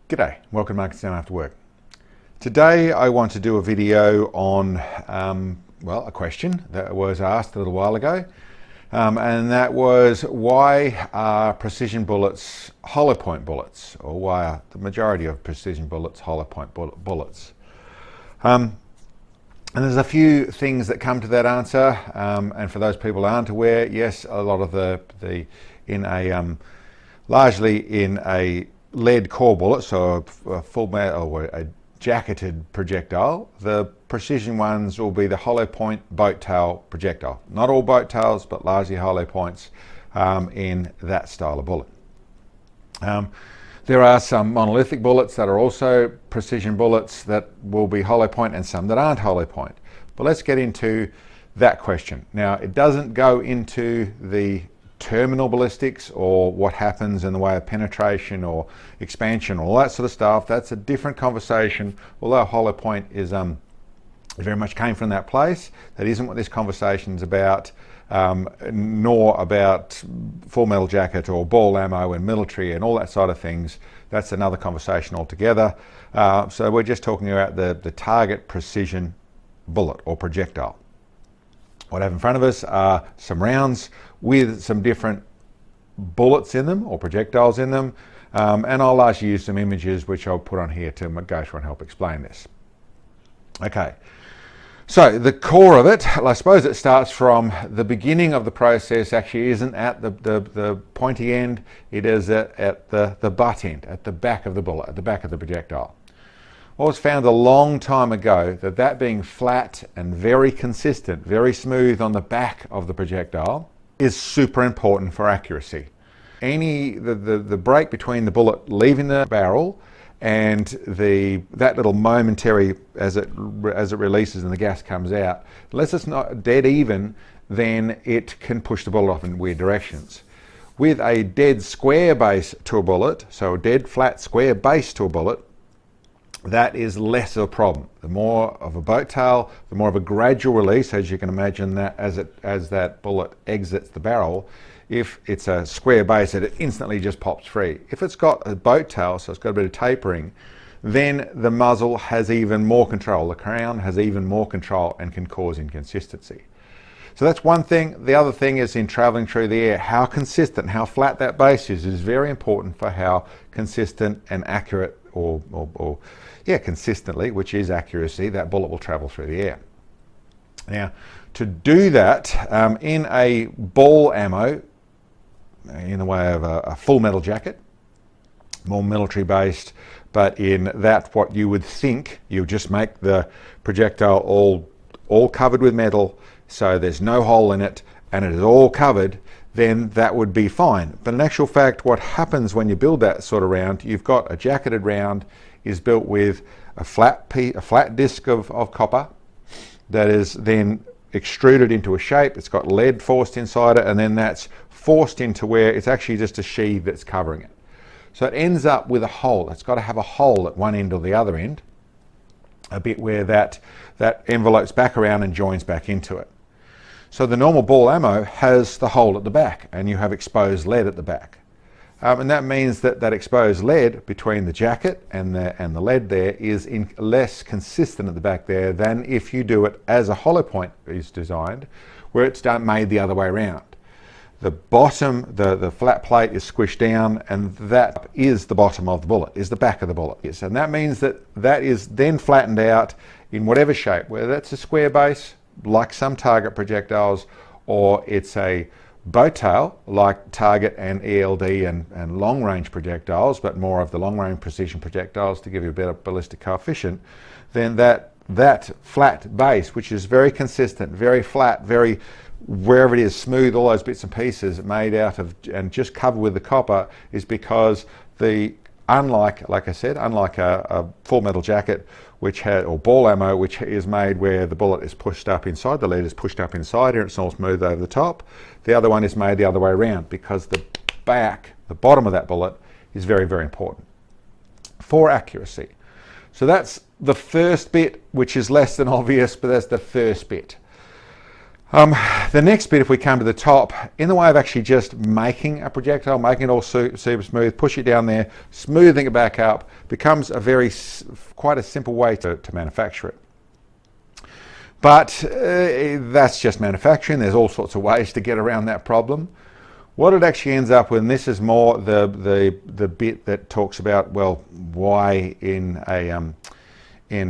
G'day, welcome to Markets Down After Work. Today I want to do a video on, a question that was asked a little while ago, and that was, why are precision bullets hollow point bullets, or why are the majority of precision bullets hollow point bullets? And there's a few things that come to that answer, and for those people who aren't aware, yes, a lot of largely in a lead core bullet, so a full metal or a jacketed projectile, the precision ones will be the hollow point boat tail projectile. Not all boat tails, but largely hollow points in that style of bullet. There are some monolithic bullets that are also precision bullets that will be hollow point, and some that aren't hollow point. But let's get into that question. Now, it doesn't go into the terminal ballistics or what happens in the way of penetration or expansion, all that sort of stuff. That's a different conversation. Although hollow point is very much came from that place, that isn't what this conversation is about, nor about full metal jacket or ball ammo and military and all that side of things. That's another conversation altogether. So we're just talking about the target precision bullet or projectile. What I have in front of us are some rounds with some different bullets in them or projectiles in them, and I'll largely use some images which I'll put on here to go through and help explain this. Okay, so the core of it, I suppose it starts from the beginning of the process. Actually isn't at the pointy end, it is at the butt end, at the back of the bullet, at the back of the projectile. Well, it was found a long time ago that being flat and very consistent, very smooth on the back of the projectile is super important for accuracy. The break between the bullet leaving the barrel and that little momentary as it releases and the gas comes out, unless it's not dead even, then it can push the bullet off in weird directions. With a dead square base to a bullet, so a dead flat square base to a bullet, that is less of a problem. The more of a boat tail, the more of a gradual release, as you can imagine, that as that bullet exits the barrel. If it's a square base, it instantly just pops free. If it's got a boat tail, so it's got a bit of tapering, then the muzzle has even more control. The crown has even more control and can cause inconsistency. So that's one thing. The other thing is, in traveling through the air, how consistent, how flat that base is very important for how consistent and accurate consistently, which is accuracy, that bullet will travel through the air. Now, to do that, in a ball ammo, in the way of a full metal jacket, more military based, but in that what you would think, you just make the projectile all covered with metal, so there's no hole in it and it is all covered, then that would be fine. But in actual fact, what happens when you build that sort of round, you've got a jacketed round is built with a flat disc of copper that is then extruded into a shape. It's got lead forced inside it, and then that's forced into where it's actually just a sheath that's covering it. So it ends up with a hole. It's got to have a hole at one end or the other end, a bit where that envelopes back around and joins back into it. So the normal ball ammo has the hole at the back, and you have exposed lead at the back. And that means that exposed lead between the jacket and the lead there is less consistent at the back there than if you do it as a hollow point is designed, where it's made the other way around. The bottom, the flat plate is squished down, and that is the bottom of the bullet, is the back of the bullet. Yes, and that means that is then flattened out in whatever shape, whether that's a square base, like some target projectiles, or it's a boat tail, like target and ELD and long range projectiles, but more of the long range precision projectiles to give you a better ballistic coefficient, then that flat base, which is very consistent, very flat, very wherever it is smooth, all those bits and pieces made out of and just covered with the copper, is because unlike a full metal jacket, or ball ammo, which is made where the bullet is pushed up inside, the lead is pushed up inside here, it's all smooth over the top. The other one is made the other way around, because the bottom of that bullet is very, very important for accuracy. So that's the first bit, which is less than obvious, but that's the first bit. The next bit, if we come to the top, in the way of actually just making a projectile, making it all super smooth, push it down there, smoothing it back up, becomes a quite a simple way to manufacture it. But that's just manufacturing. There's all sorts of ways to get around that problem. What it actually ends up with, and this is more the bit that talks about, well, why in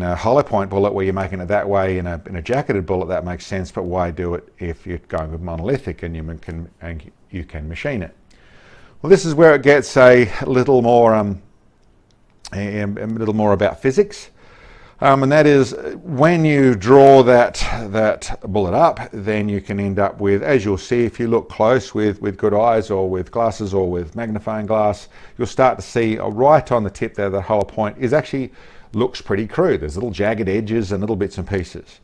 a hollow point bullet where you're making it that way, in a jacketed bullet that makes sense, but why do it if you're going with monolithic and you can machine it? Well, this is where it gets a little more about physics. And that is, when you draw that bullet up, then you can end up with, as you'll see if you look close with good eyes or with glasses or with magnifying glass, you'll start to see right on the tip there, the hollow point looks pretty crude. There's little jagged edges and little bits and pieces.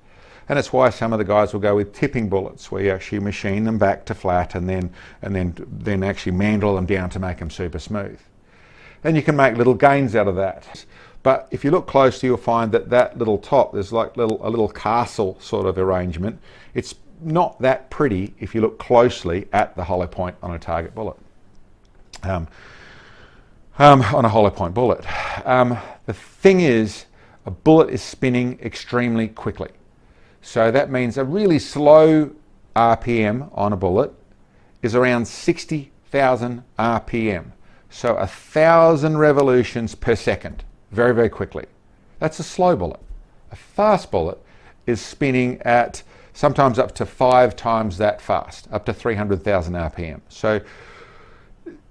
And it's why some of the guys will go with tipping bullets, where you actually machine them back to flat and then actually mandrel them down to make them super smooth. And you can make little gains out of that. But if you look closely, you'll find that little top, there's like a little castle sort of arrangement. It's not that pretty if you look closely at the hollow point on a target bullet, on a hollow point bullet. The thing is, a bullet is spinning extremely quickly. So that means a really slow RPM on a bullet is around 60,000 RPM. So 1,000 revolutions per second. Very, very quickly. That's a slow bullet. A fast bullet is spinning at sometimes up to 5 times that fast, up to 300,000 RPM. So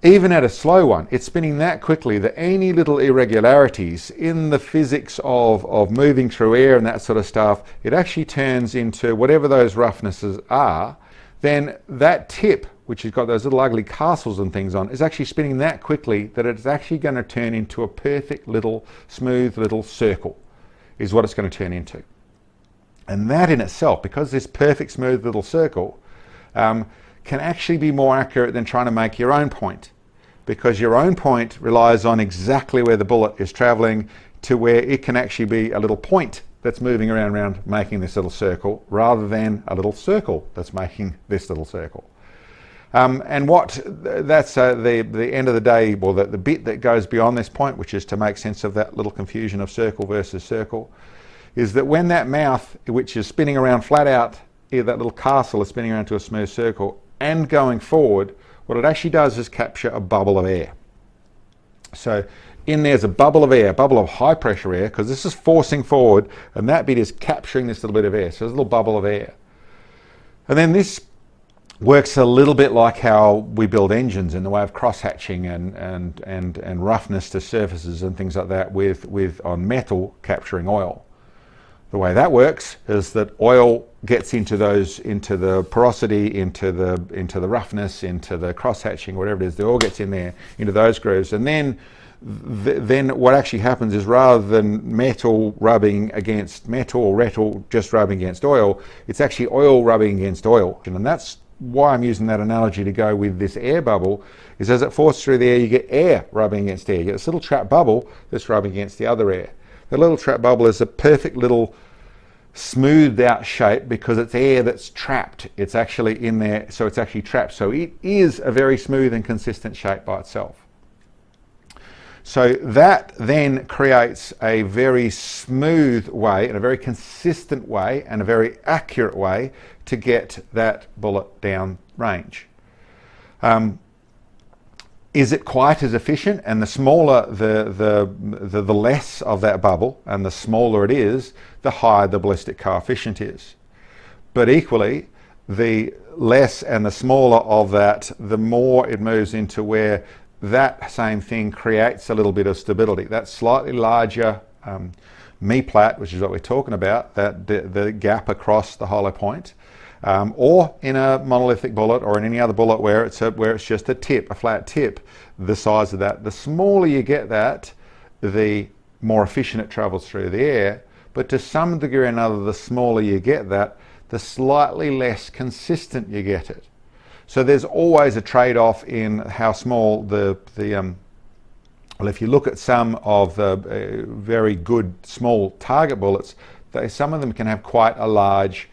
even at a slow one, it's spinning that quickly that any little irregularities in the physics of moving through air and that sort of stuff, it actually turns into whatever those roughnesses are, then that tip, which has got those little ugly castles and things on, is actually spinning that quickly that it's actually going to turn into a perfect little smooth little circle, is what it's going to turn into. And that in itself, because this perfect smooth little circle, can actually be more accurate than trying to make your own point, because your own point relies on exactly where the bullet is traveling to where it can actually be a little point that's moving around making this little circle, rather than a little circle that's making this little circle. And that's the end of the day, well, the bit that goes beyond this point, which is to make sense of that little confusion of circle versus circle, is that when that mouth, which is spinning around flat out, that little castle is spinning around to a smooth circle and going forward, what it actually does is capture a bubble of air. So in there's a bubble of air, a bubble of high pressure air, because this is forcing forward, and that bit is capturing this little bit of air. So there's a little bubble of air. And then this works a little bit like how we build engines in the way of cross-hatching and roughness to surfaces and things like that with on metal capturing oil. The way that works is that oil gets into the porosity, into the roughness, into the cross-hatching, whatever it is, the oil gets in there, into those grooves. And then what actually happens is, rather than metal rubbing against metal or metal just rubbing against oil, it's actually oil rubbing against oil. And that's why I'm using that analogy to go with this air bubble, is as it forces through the air, you get air rubbing against air. You get this little trap bubble that's rubbing against the other air. The little trap bubble is a perfect little smoothed out shape because it's air that's trapped. It's actually in there, so it's actually trapped. So it is a very smooth and consistent shape by itself. So that then creates a very smooth way and a very consistent way and a very accurate way to get that bullet down range. Is it quite as efficient? And the smaller the less of that bubble, and the smaller it is, the higher the ballistic coefficient is. But equally, the less and the smaller of that, the more it moves into where that same thing creates a little bit of stability. That slightly larger me-plat, which is what we're talking about, that the gap across the hollow point, or in a monolithic bullet or in any other bullet where it's just a tip, a flat tip, the size of that, the smaller you get that, the more efficient it travels through the air. But to some degree or another, the smaller you get that, the slightly less consistent you get it. So there's always a trade-off in how small well, if you look at some of the very good small target bullets, some of them can have quite a large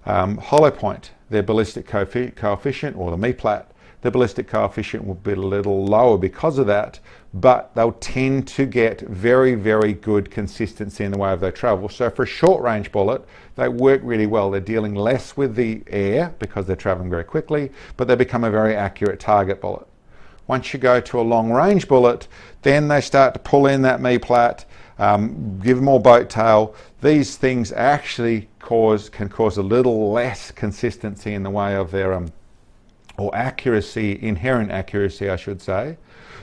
hollow point. their ballistic coefficient, or the me-plat, the ballistic coefficient will be a little lower because of that, but they'll tend to get very, very good consistency in the way of their travel. So for a short range bullet, they work really well. They're dealing less with the air because they're traveling very quickly, but they become a very accurate target bullet. Once you go to a long range bullet, then they start to pull in that me-plat, give more boat tail. These things actually can cause a little less consistency in the way of their or accuracy, inherent accuracy I should say,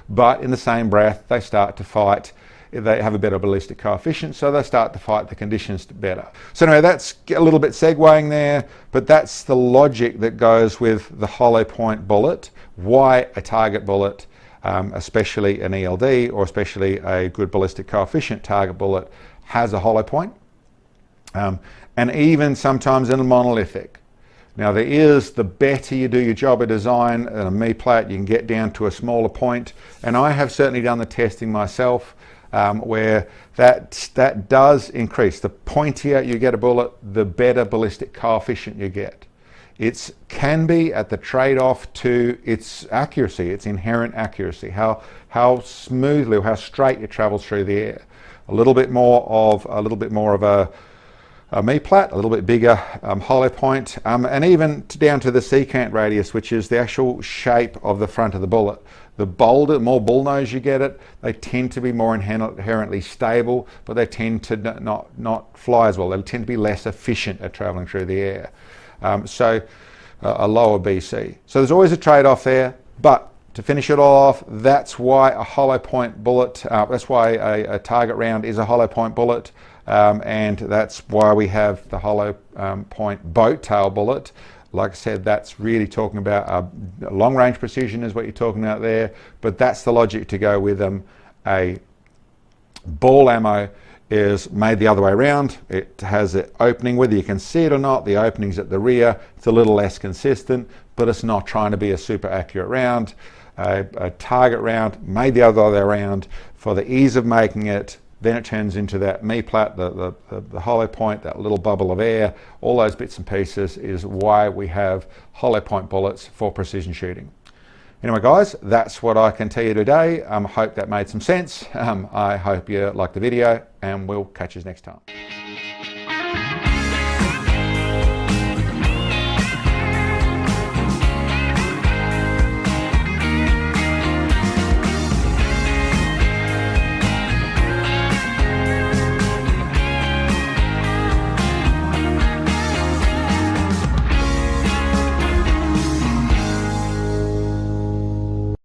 but in the same breath they start to fight. They have a better ballistic coefficient, so they start to fight the conditions better. So anyway, that's a little bit segueing there, but that's the logic that goes with the hollow point bullet, why a target bullet, especially an ELD or especially a good ballistic coefficient target bullet, has a hollow point, and even sometimes in a monolithic. Now there is, the better you do your job of design, and a me-plat you can get down to a smaller point, and I have certainly done the testing myself where that does increase. The pointier you get a bullet, the better ballistic coefficient you get. It can be at the trade-off to its accuracy, its inherent accuracy, how smoothly or how straight it travels through the air. A little bit more of a me-plat, a little bit bigger hollow point, and even down to the secant radius, which is the actual shape of the front of the bullet. The bolder, more bullnose you get it, they tend to be more inherently stable, but they tend to not fly as well. They tend to be less efficient at traveling through the air. So a lower BC. So there's always a trade-off there, but to finish it all off, that's why a hollow point bullet, that's why a target round is a hollow point bullet. And that's why we have the hollow point boat tail bullet. Like I said, that's really talking about a long range precision is what you're talking about there, but that's the logic to go with them. A ball ammo is made the other way around. It has an opening, whether you can see it or not, the opening's at the rear. It's a little less consistent, but it's not trying to be a super accurate round. A target round made the other way around for the ease of making it. Then it turns into that me-plat, the hollow point, that little bubble of air. All those bits and pieces is why we have hollow point bullets for precision shooting. Anyway guys, that's what I can tell you today. I hope that made some sense. I hope you liked the video, and we'll catch you next time.